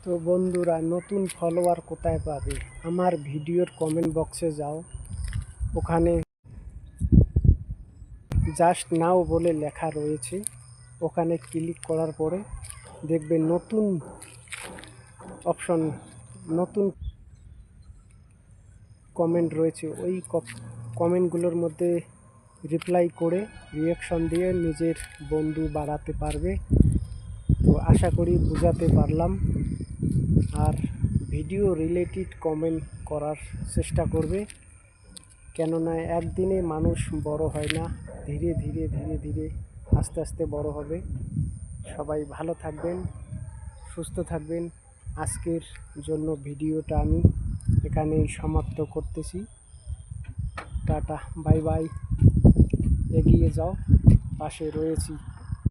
তো বন্ধুরা, নতুন ফলোয়ার কোথায় পাবে? আমার ভিডিওর কমেন্ট বক্সে যাও, ওখানে জাস্ট নাও বলে লেখা রয়েছে। ওখানে ক্লিক করার পরে দেখবে নতুন অপশন, নতুন কমেন্ট রয়েছে। ওই কমেন্টগুলোর মধ্যে রিপ্লাই করে রিয়াকশন দিয়ে নিজের বন্ধু বাড়াতে পারবে। তো আশা করি বুঝাতে পারলাম। আর ভিডিও রিলেটেড কমেন্ট করার চেষ্টা করবে, কেননা একদিনে মানুষ বড় হয় না, ধীরে ধীরে ধীরে ধীরে আস্তে আস্তে বড় হবে। সবাই ভালো থাকবেন, সুস্থ থাকবেন। আজকের জন্য ভিডিওটা আমি এখানেই সমাপ্ত করতেছি। Tata, bye bye. এগিয়ে যাও, পাশে রয়েছি।